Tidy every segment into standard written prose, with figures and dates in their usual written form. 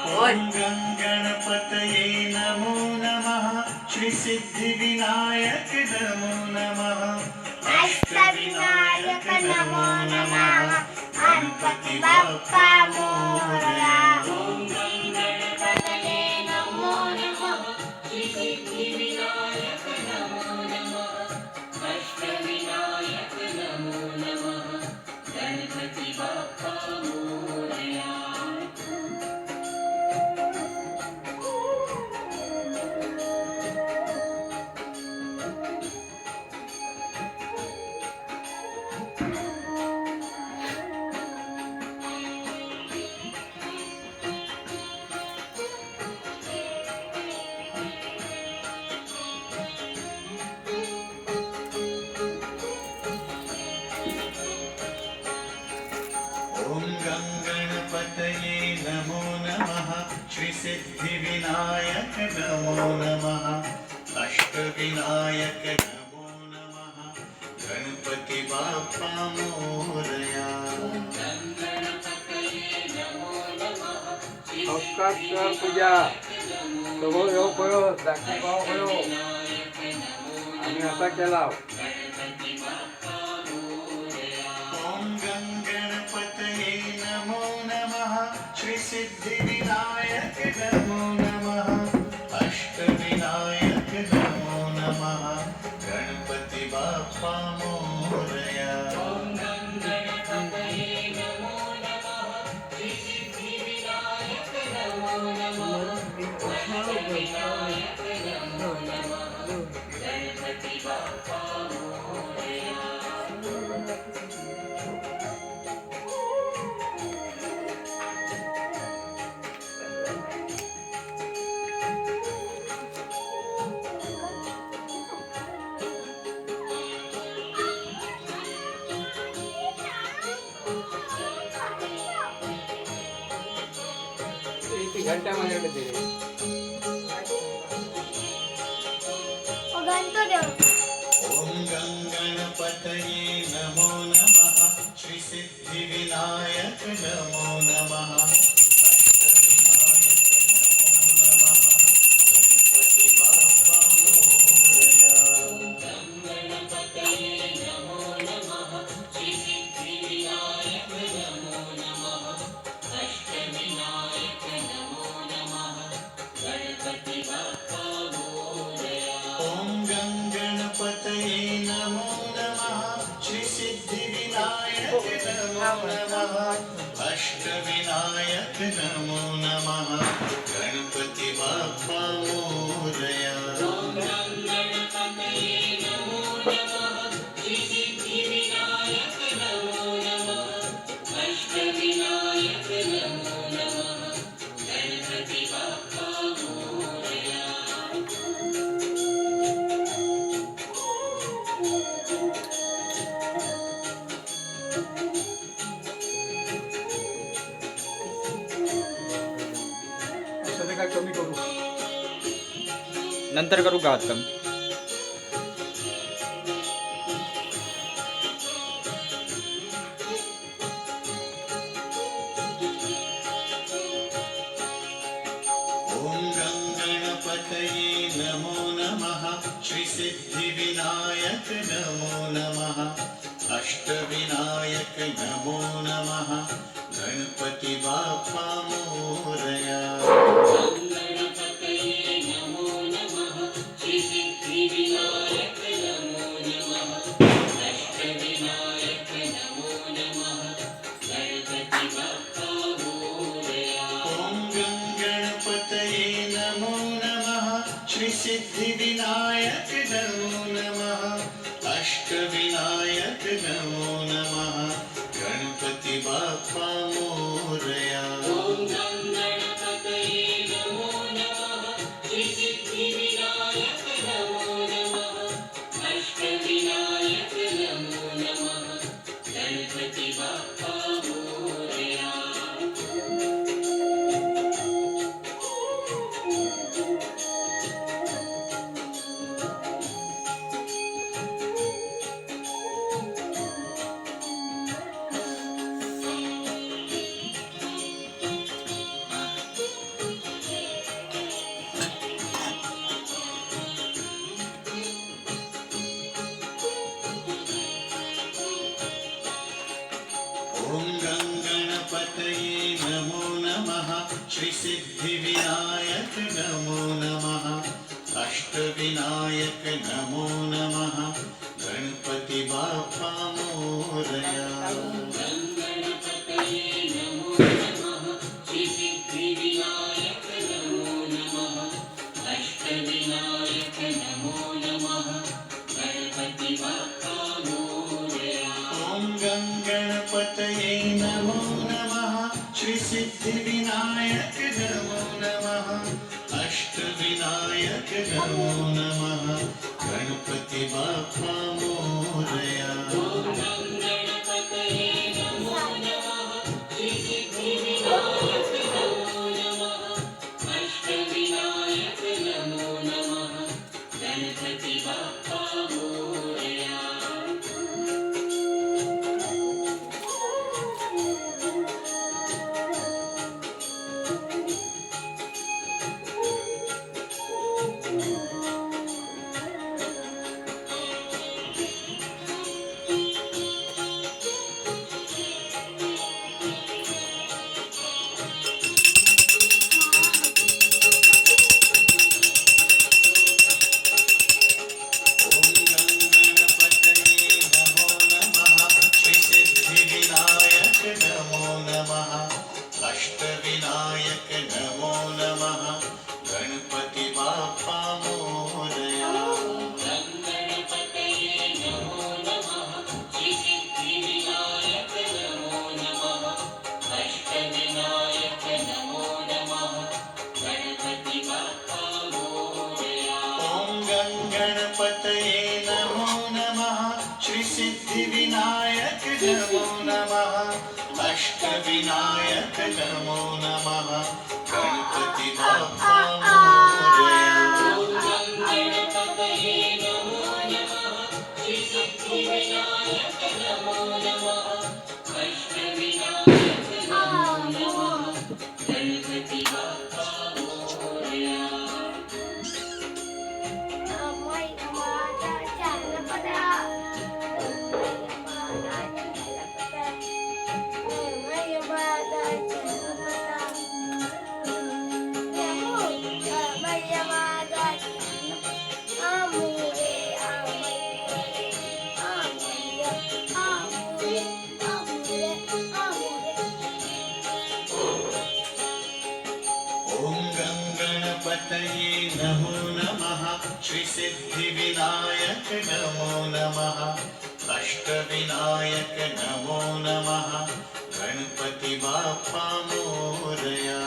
ओम गं गणपतये नमो नमः श्री सिद्धिविनायक नमो नमः अष्टविनायक नमो नमः गणपति बाप्पा मोरया ओम गं गणपतये नमो नमः श्री सिद्धिविनायक नमो नमः अष्टविनायक नमो नमः गणपति बाप्पा मोरया ओम गं गणपतये नमो नमः श्री सिद्धिविनायक नमो नमः अष्टविनायक नमो नमः Ganpati Bappa Morya Oscar puja, todo yo puedo, de aquí abajo puedo, a mi hasta que lado. ओम गं गणपतये नमो नमः श्री सिद्धिविनायक नमो नमः अष्टविनायक नमो नमः गणपति बाप्पा मोरया ओम गं गणपतये नमो नमः श्री सिद्धिविनायक नमो नमः अष्टविनायक नमो नमः गणपति बाप्पा मोरया घंटा मध्ये होते ओम गं गणपतये नमो नमः श्री सिद्धिविनायक नमो नमः अष्टविनायक नमो नमः गणपति बाप्पा मोरया गं गणपतये नमो नमः श्री सिद्धिविनायक नमो नमः अष्टविनायक नमो नमः गणपति बाप्पा मोरया ओम गं गणपतये नमो नमः श्री सिद्धिविनायक नमो नमः अष्टविनायक नमो नमः गणपति बाप्पा मोरया ओम गं गणपतये नमो नमः श्री सिद्धिविनायक नमो नमः अष्टविनायक नमो नमः गणपति बाप्पा मोरया असं काय कमी करू नंतर करू का आता ओम गं गणपतये नमो नमः श्री सिद्धिविनायक नमो नमः अष्टविनायक नमो नमः गणपति बाप्पा मोरया ओम गणपतये नमो नमः श्री सिद्धिविनायक नमो नमः अष्टविनायक नमो नमः गणपति बाप्पा मोरया ओम गं गणपतये नमो नमः श्री सिद्धिविनायक नमो नमः अष्टविनायक नमो नमः गणपति बाप्पा मोरया ओम गं गणपतये नमो नमः श्री सिद्धिविनायक नमो नमः अष्टविनायक नमो नमः गणपति बाप्पा मोरया नमः श्री सिद्धिविनायक नमो नमः अष्टविनायक नमो नमः गणपति बाप्पा मोरया ॐ गणपतये नमो नमः श्री सिद्धिविनायक नमो नमः अष्टविनायक नमो नमः गणपति बाप्पा मोरया अष्टविनायक नमो नमः गणपति बाप्पा मोरया ॐ गणपतये नमो नमः श्री सिद्धिविनायक नमो नमः अष्टविनायक नमो नमः गणपति बाप्पा मोरया ॐ गणपतये नमो नमः श्री सिद्धिविनायक नमो नमः अष्टविनायक नमो नमः गणपति बाप्पा मोरया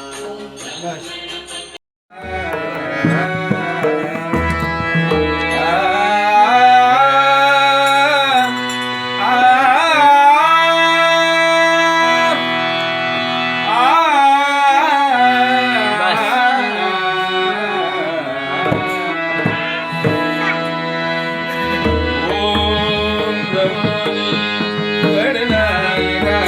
गणनायका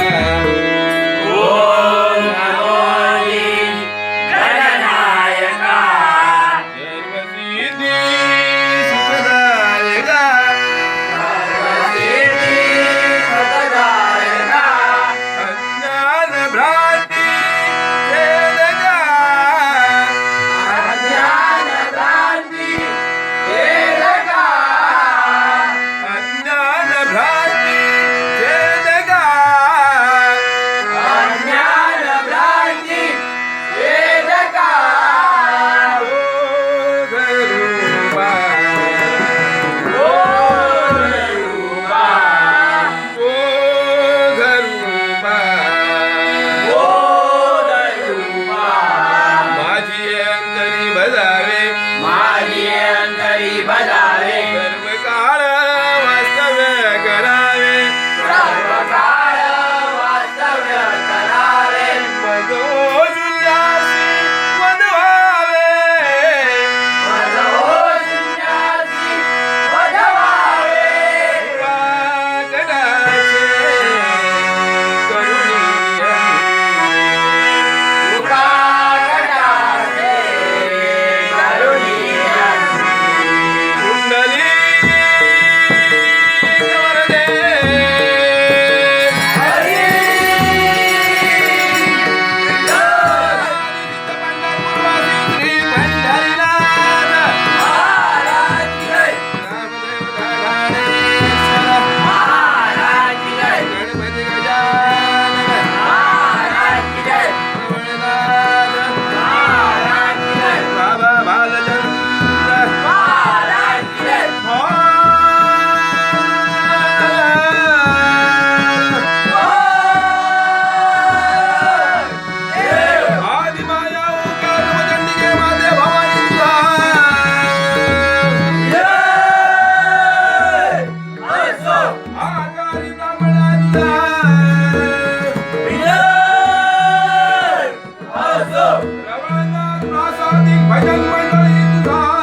भजन मंडळी तुझा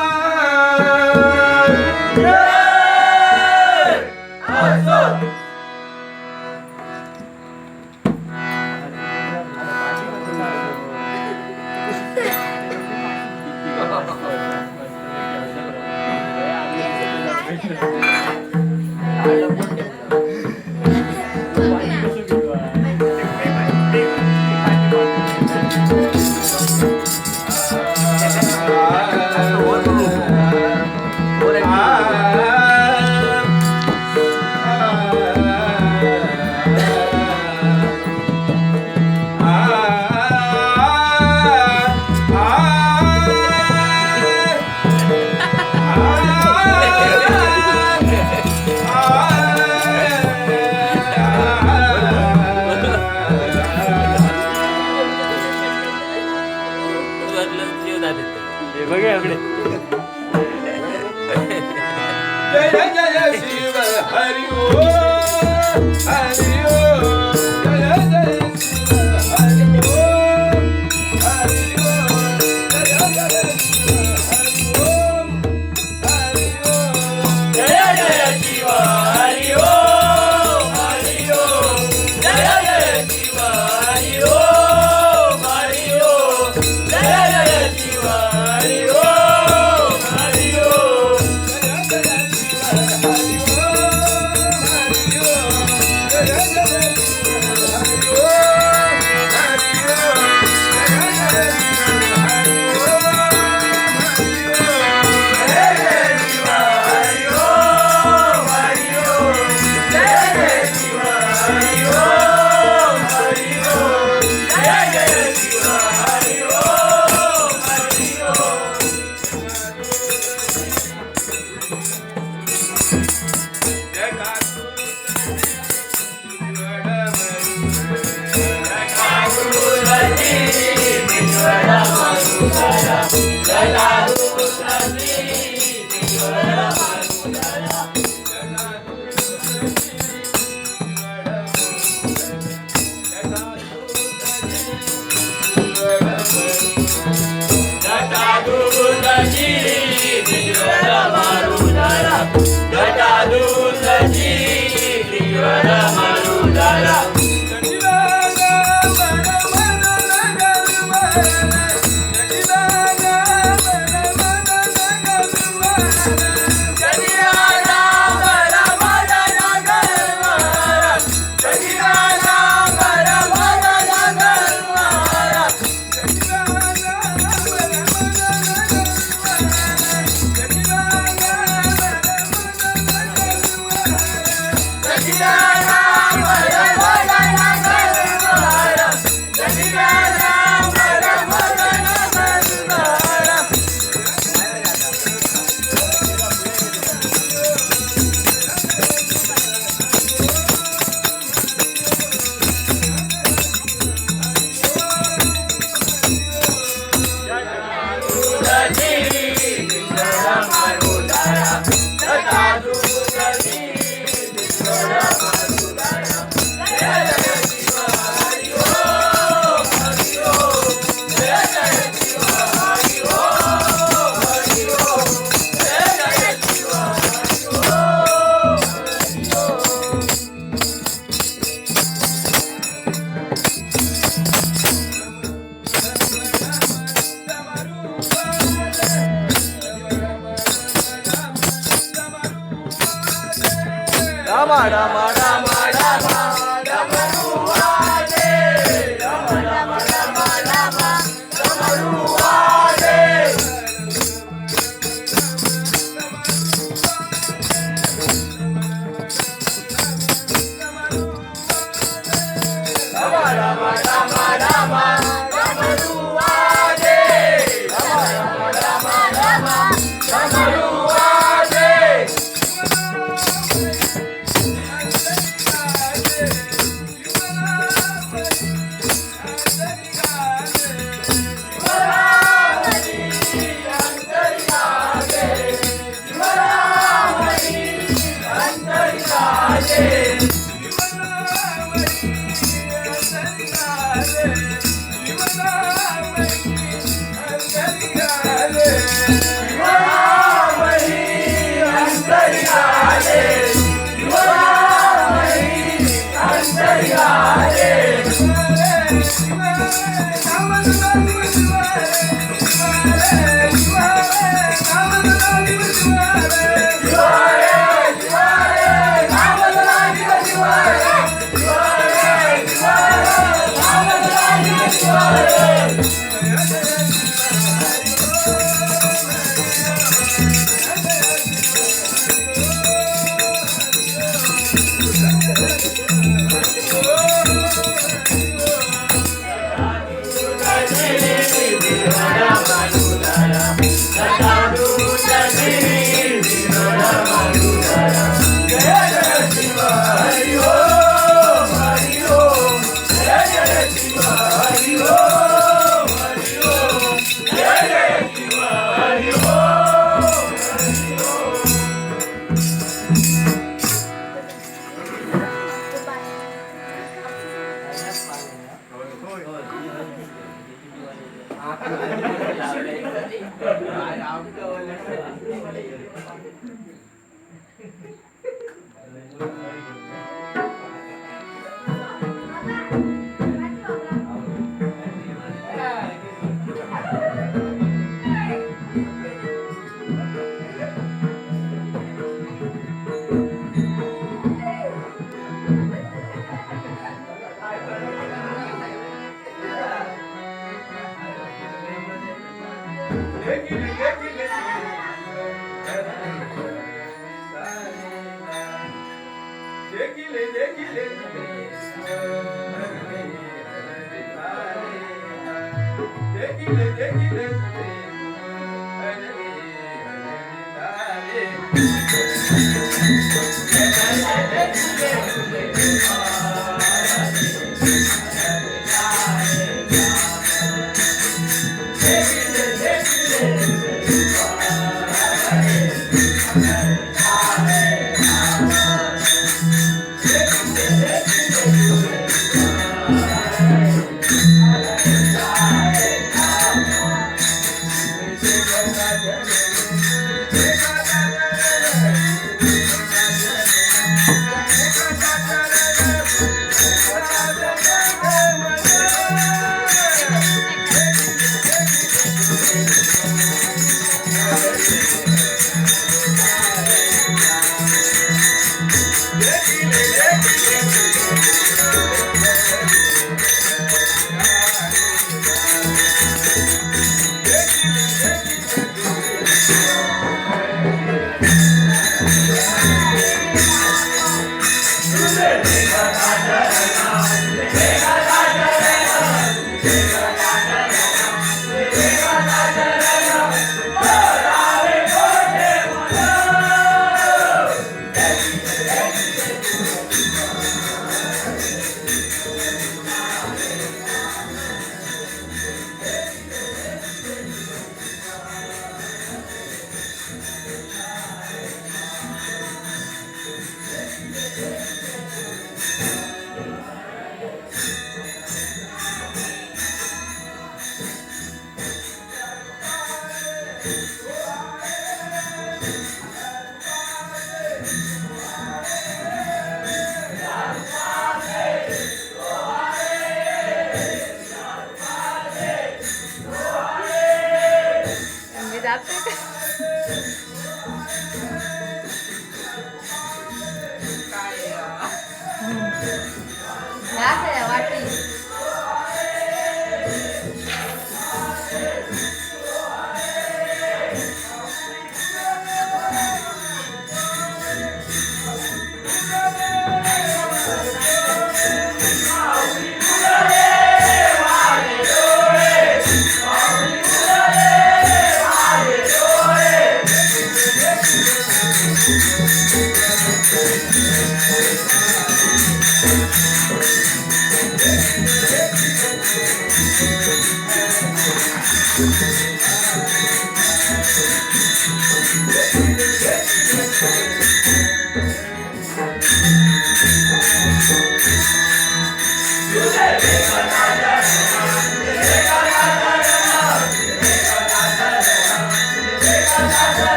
जय जय शिव हरि ओम हरि ओम जय जय शिव हरि ओम हरि ओम जय जय शिव हरि ओम हरि ओम जय जय शिव हरि ओम हरि ओम जय जय शिव हरि ओम हरि ओम जय जय शिव हरि ओम हरि ओम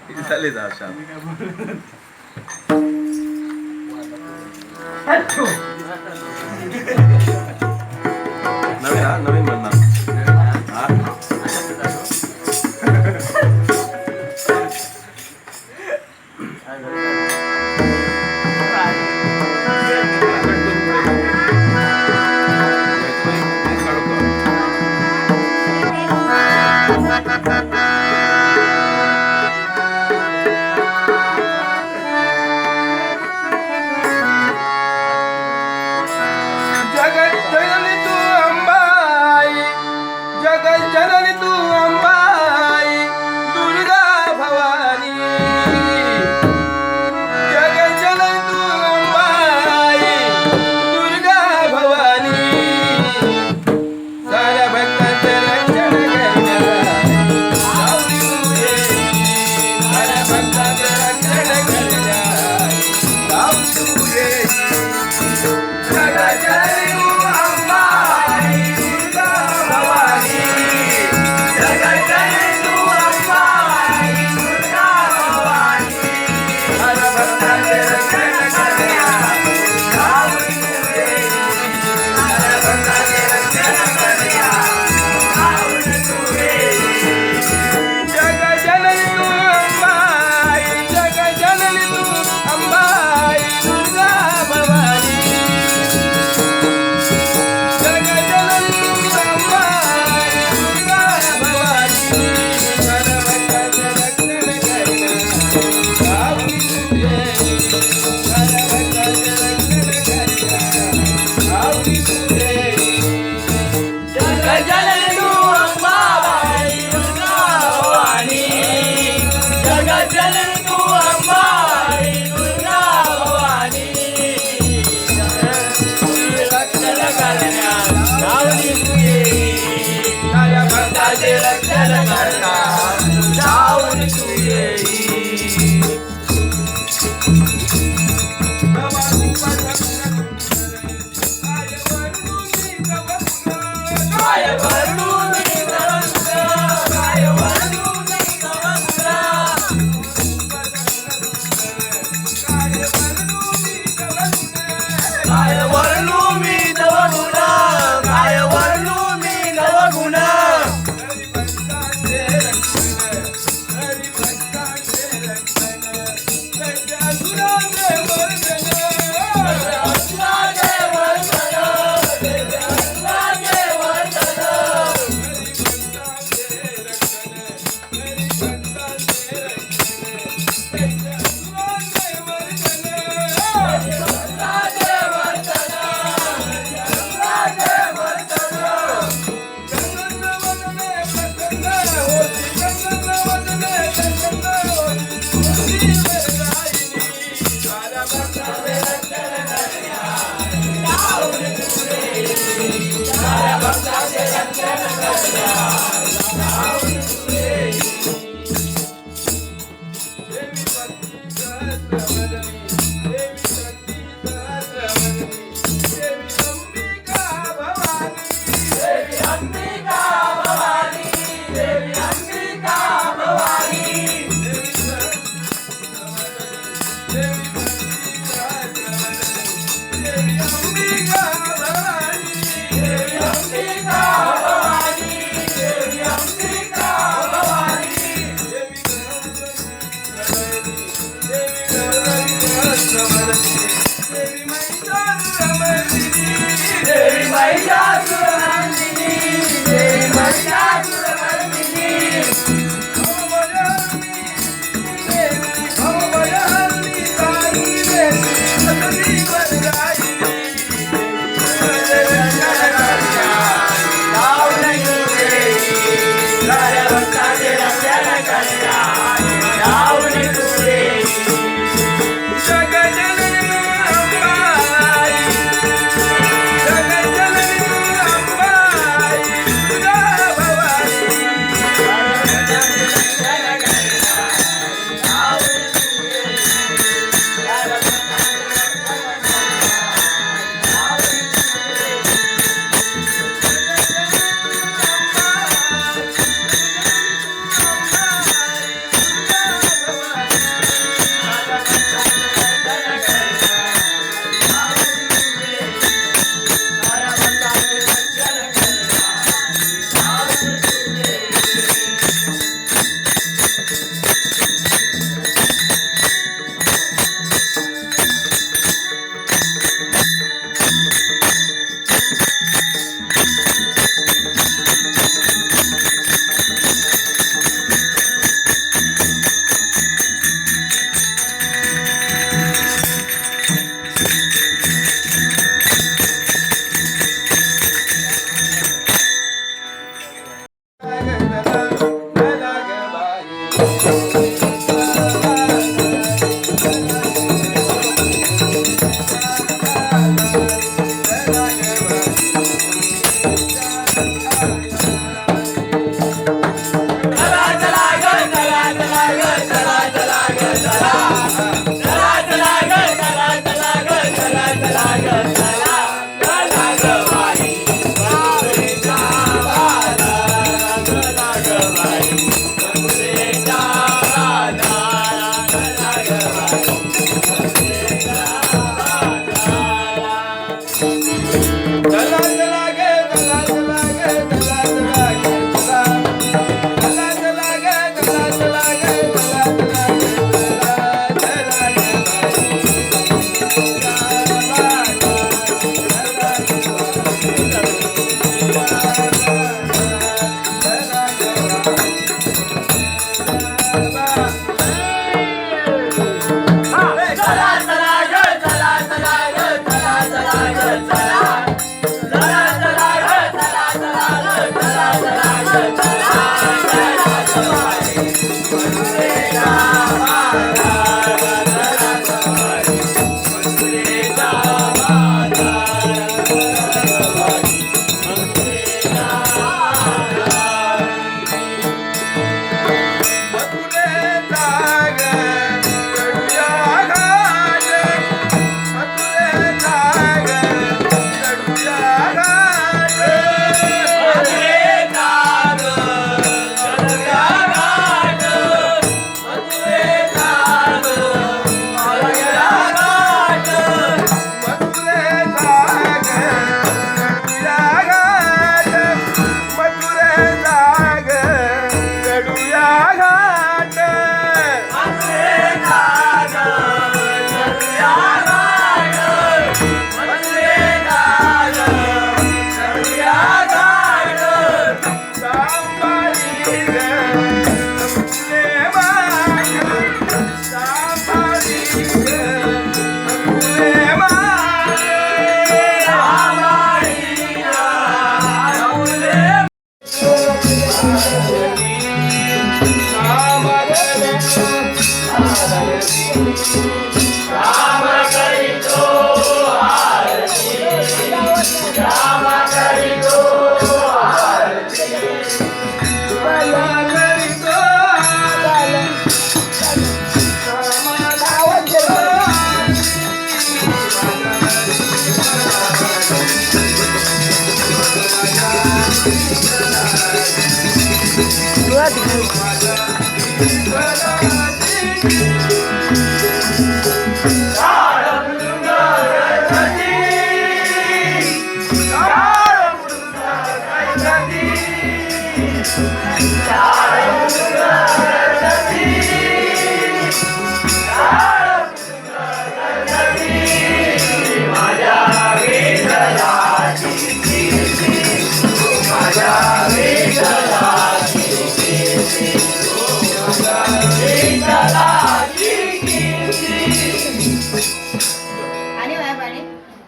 किती झाले आशा नवीन म्हणणार जननी तू अंबाई दुर्गा भवानी जग जननी तू अंबाई दुर्गा भवानी साऱ्या भक्तांचे रक्षण करणारी सावली तुझे साऱ्या भक्तांचे रक्षण करणारी सावली तुझे जग जननी तू अंबाई दुर्गा भवानी महिषासुरमर्दिनी देवी महिषासुरमर्दिनी भवभयहरणी ताई देवी सतती वरदायिनी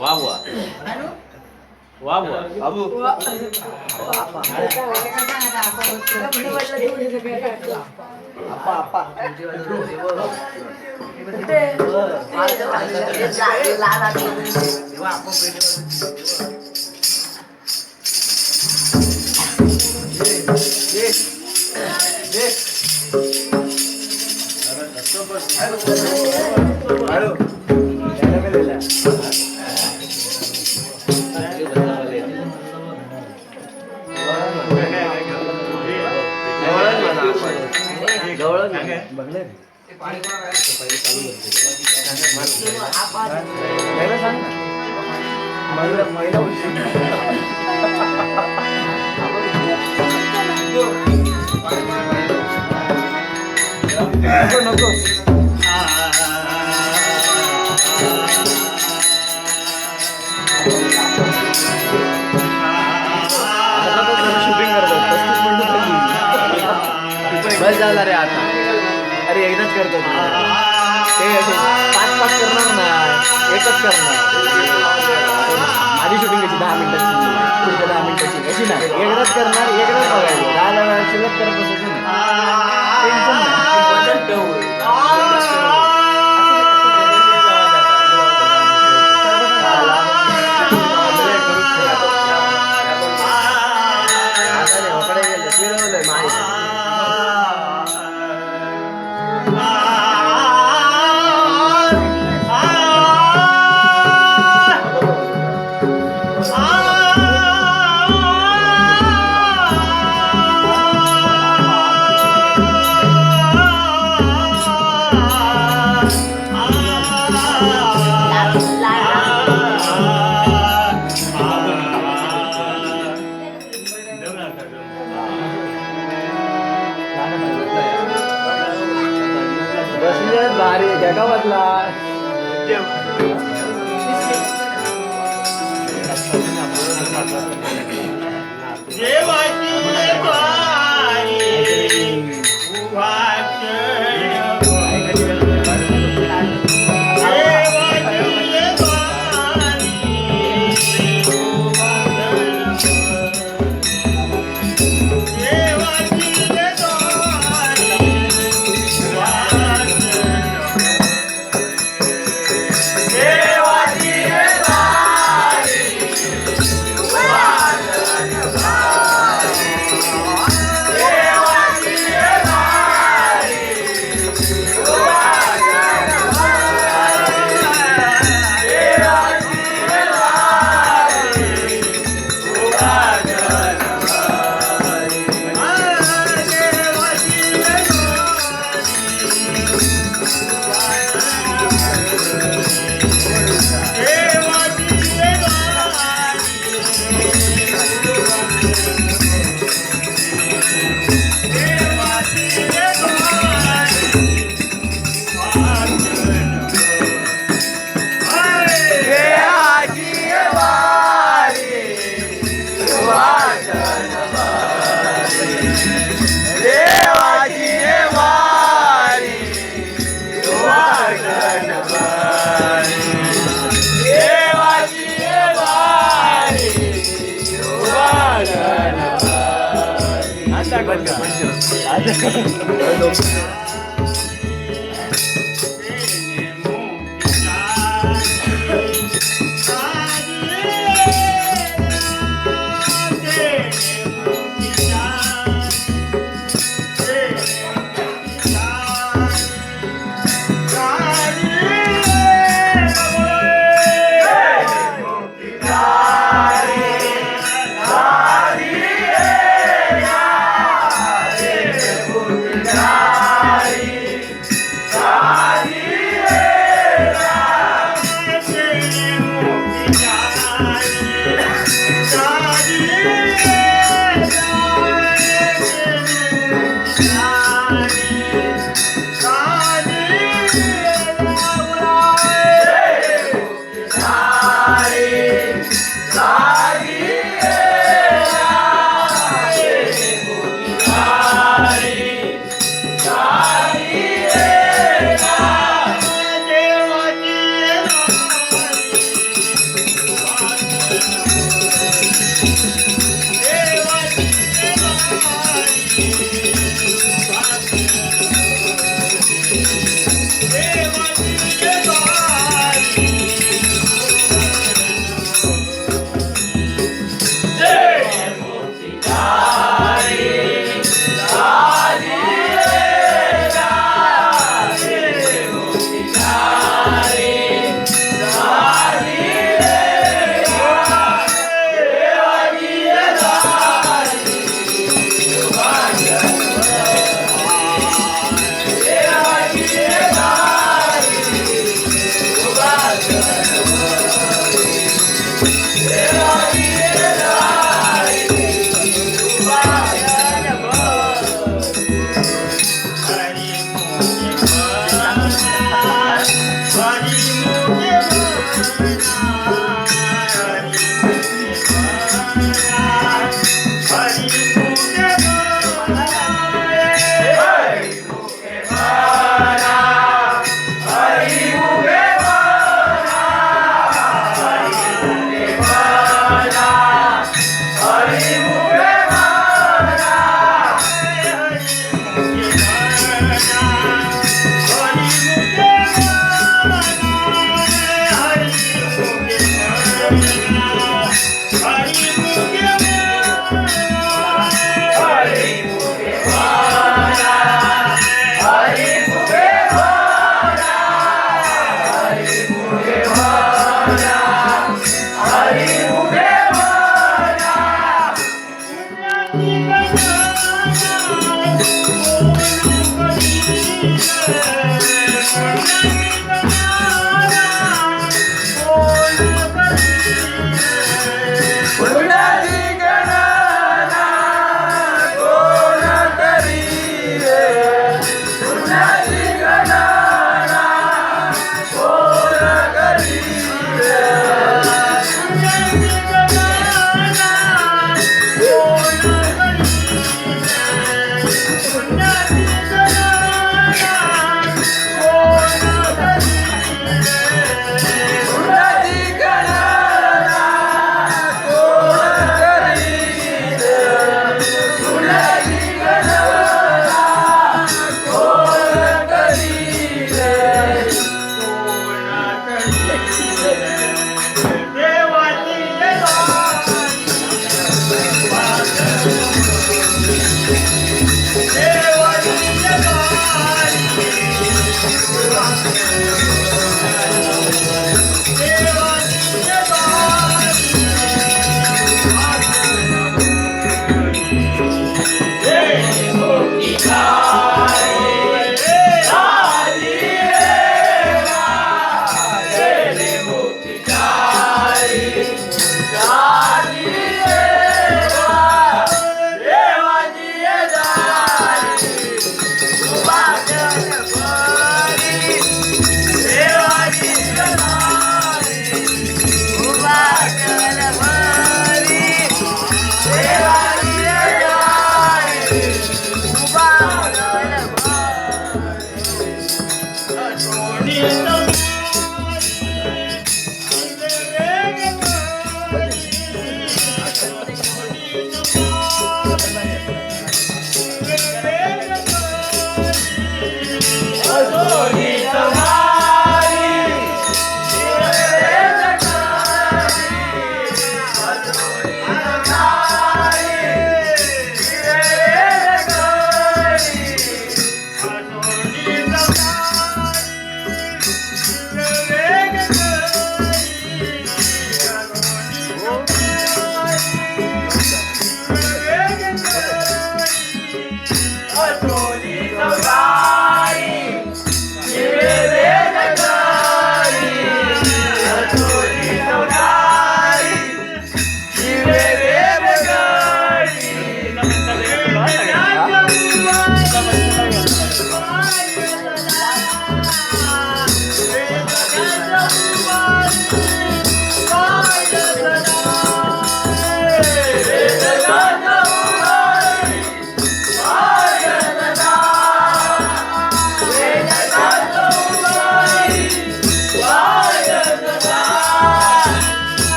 वा वा वा वा बाबू नको शूटिंग करतो 35 मिनिटं बस झाला रे आता. अरे एकदाच करतो ते 5-5 करणार ना, एकच करणार. माझी शूटिंग कशी 10 मिनिटाची, पुढच्या 10 मिनिटाची कशी ना, एकदाच करणार, एकदाच बघायचं. 10 वेळा शिल्लक करत बसायचं ना, टेन्शन नाही. भारी जगावातला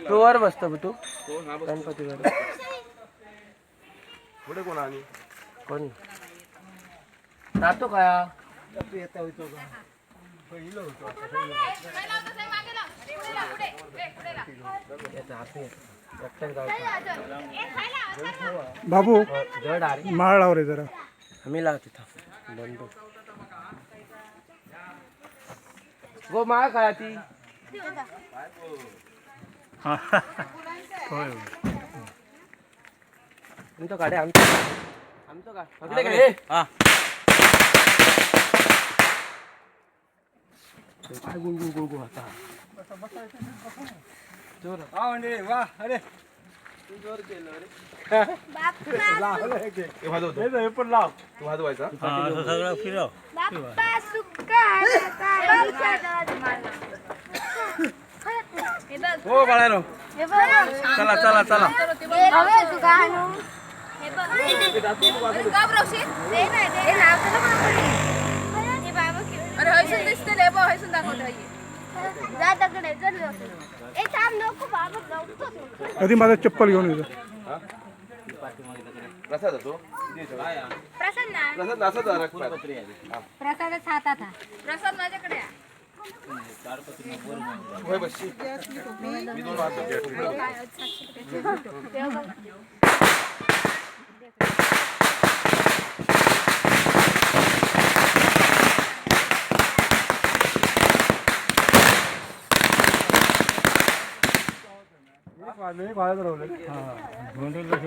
तू वर बसतो तू गणपतीवर पुढे कोण आली कोण जातो का येता होतो का पहिलं होतो बाबू जड अरे माळ लाव रे जरा आम्ही लाव तिथं बंद गो माळ काय ती आमचं गाडी आमचं का काय गुळगुळ गुळगुळ आता जोर वा अरे जोर केलं रे हे पण लाव तू वाजवायचा सगळं फिरव हो बाळानो चला चला चला आधी माझा चप्पल घेऊन येतो प्रसाद तो प्रसाद नासा प्रसादच हातात हा. प्रसाद माझ्याकडे आहे. होय बशी मी दोन हात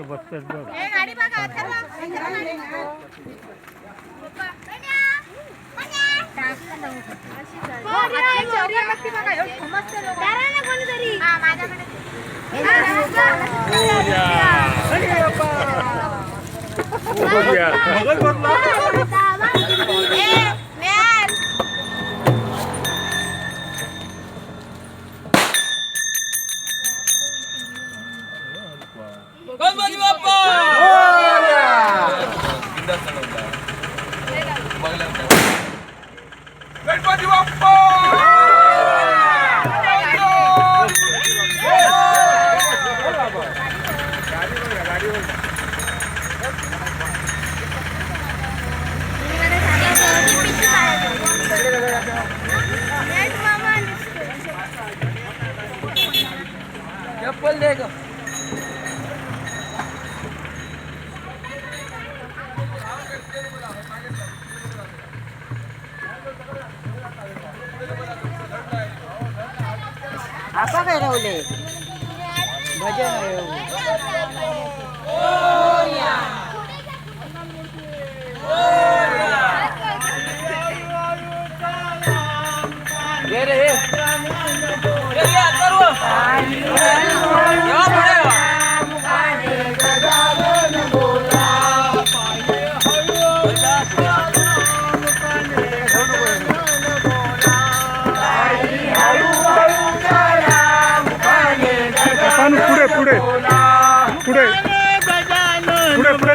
बसतात बघ ए, गाडी बघा, चला. हो, हातची चोरी आहे बघ ती बघा, एवढं समजतं लोकं. हा, माझ्याकडे. ए, म्याल. गणपती बाप्पा गणपती बाप्पा चप्पल दे ग आता काय रावले भजन रे रे पुढे पुढे पुढे पुढे पुढे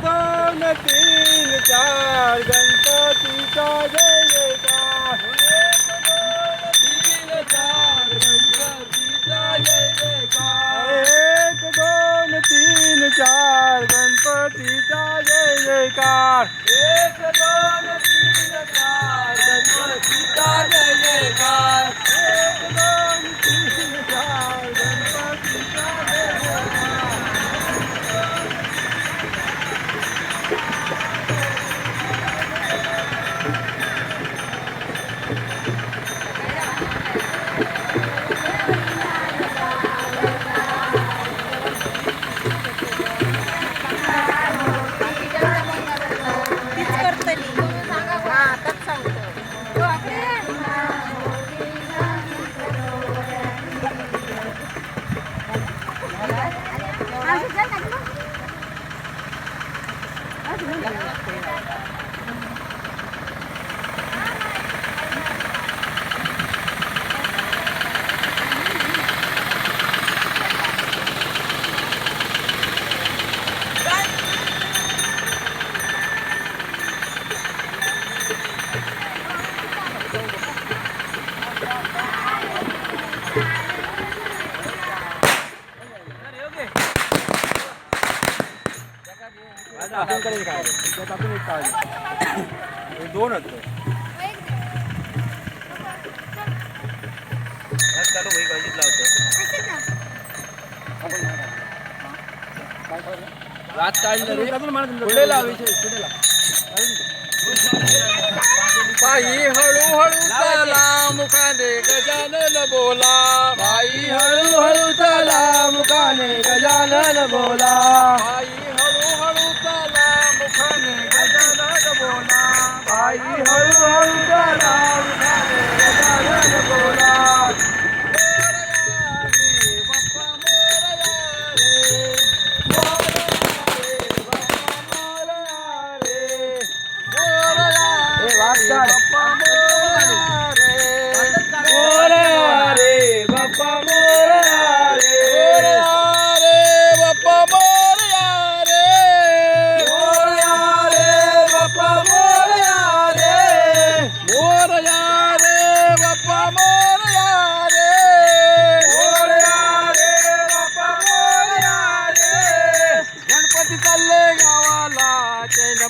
दोन तीन चार गणपतीचा जय जयकार. एक दोन तीन चार गणपतीचा जय जयकार. एक दोन तीन चार गणपतीचा जय जयकार. एक दोन तीन चार गणपतीचा जय जयकार. एक दोन तीन चार गणपतीचा जय जयकार. दोन रात काढलं रे पुढे लावायचे बाई हळूहळू चला मुखाने गजानन बोला. बाई हळूहळू चला मुखाने गजानन बोला. बाई हळूहळू चला मुखाने गजानन बोला. बाई हळूहळू चला मुखाने गजानन बोला.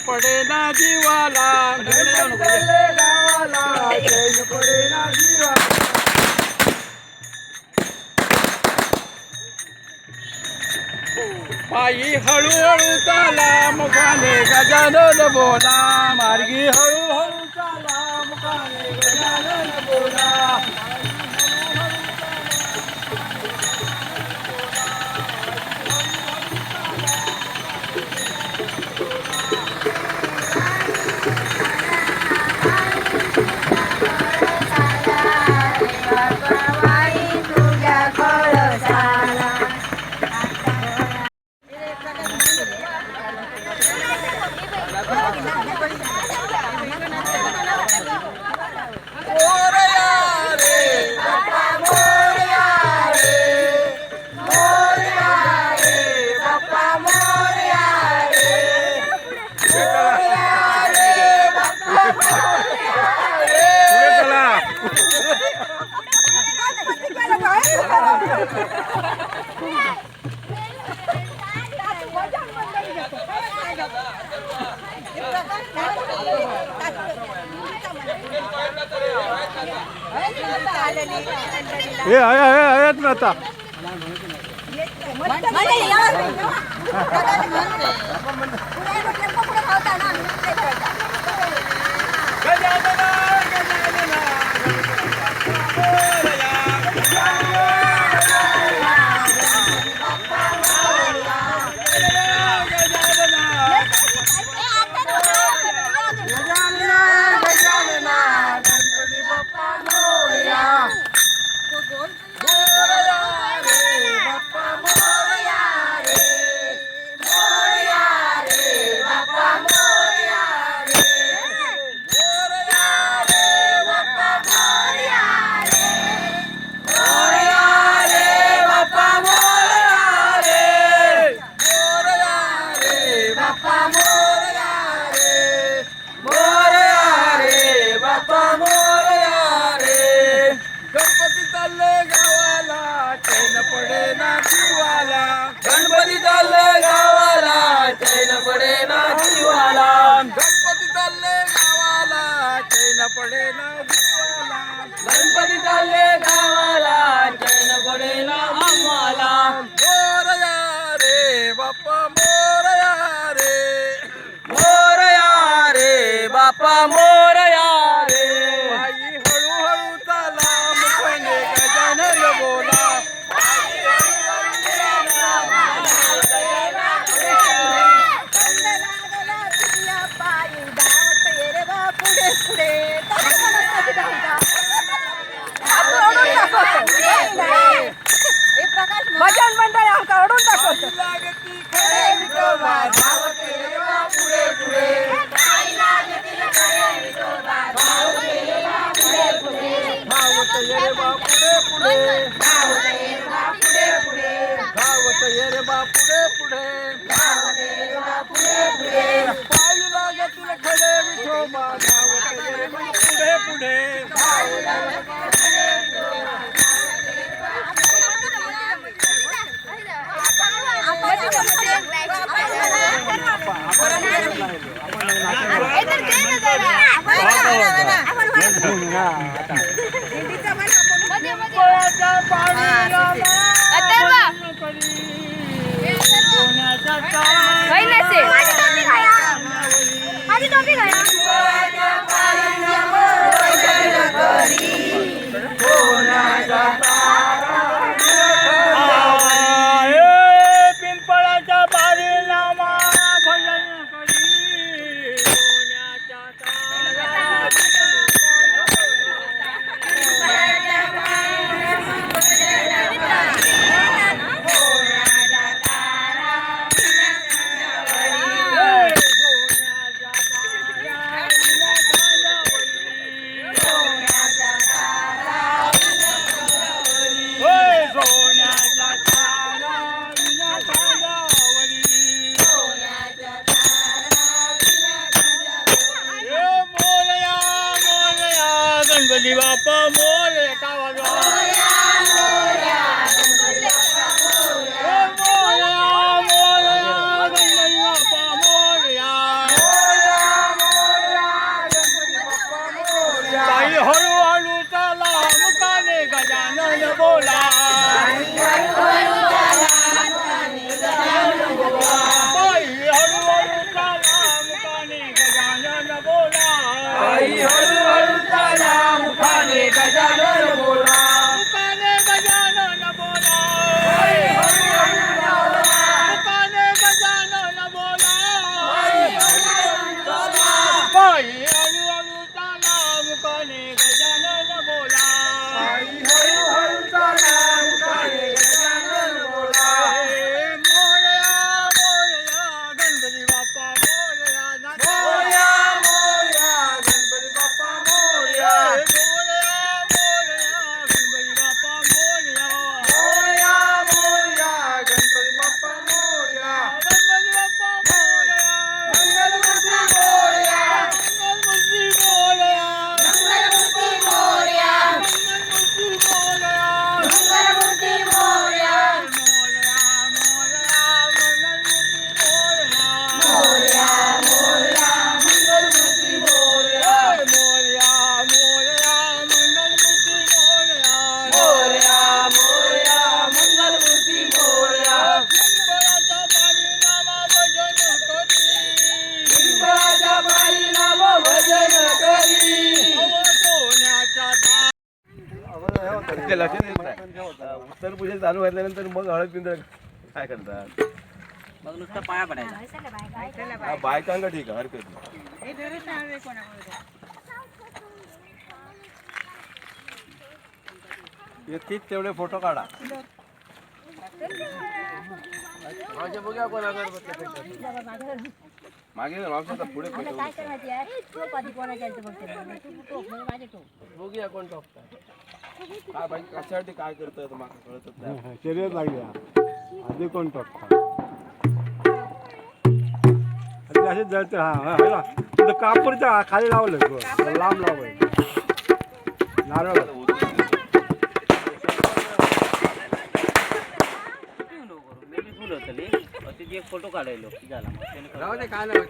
पडे ना जीवाला गावाला चैन पडे ना जीवाला. पायी हळूहळू चाला मुखाने गजानन बोला. मार्गी हळूहळू चाला मुखाने गजानन बोला. हे आहेत ना आता अत्तरपूजा चालू झाल्यानंतर मग हळद पिंजर काय करतात? मग नुसतं पाया पडायचा. हा, बायकांना ठीक आहे, हरकत नाही. येतीच तेवढे फोटो काढा. माझ्या बघा कोण अगरबत्ती मागे मागचा पुढे फोटो बघूया कोण टोकतात. काय बाई कशासाठी काय करतात मला कळतच नाही. शरीर लागल्या आधी कोण टोकता असे जळते. हा कापूरच्या खाली लावलं लांब लावायचं नारळ एक फोटो काढायलो झाला राहू दे काय नाही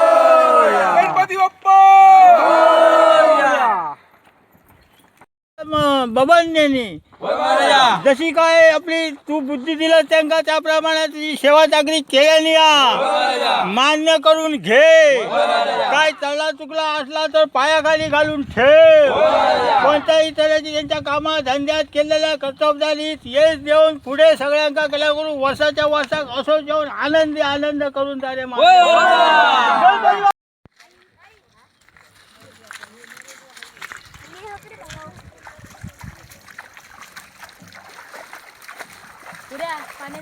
गणपती बाप्पा बबनने जशी काय आपली तू बुद्धी दिलं त्यांना त्याप्रमाणे तुझी सेवा चाकरी केल्याने मान्य करून घे. काय चढला चुकला असला तर पायाखाली घालून ठेव. कोणत्याही तऱ्हेची त्यांच्या कामात धंद्यात केलेल्या कर्तव्यात यश देऊन पुढे सगळ्यांका केल्या करून वर्षाच्या वर्षात असो जेवण आनंदी आनंद करून जाणे. पुढे पाणी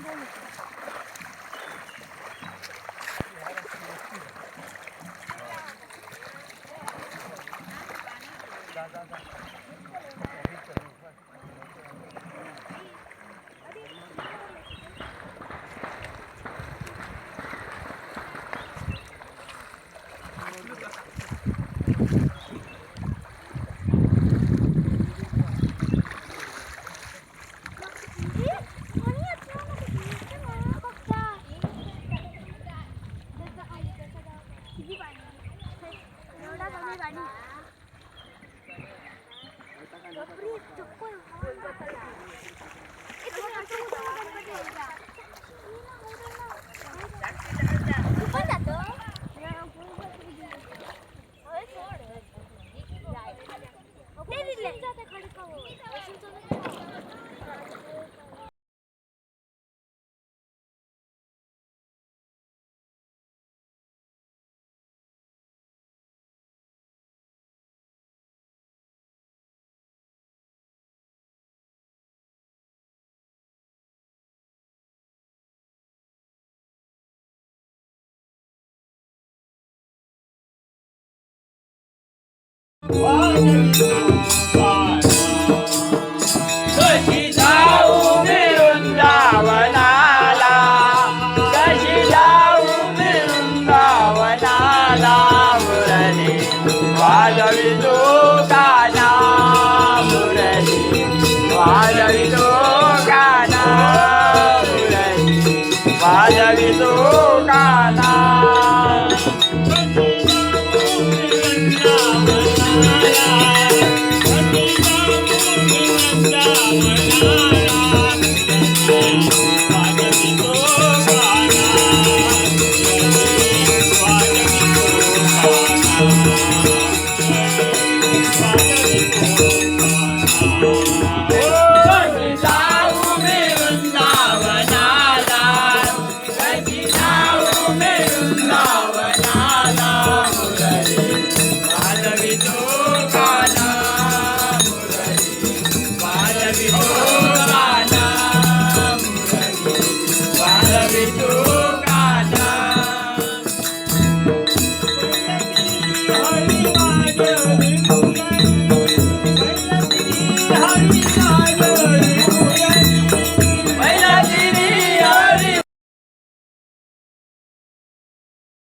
वाजवितो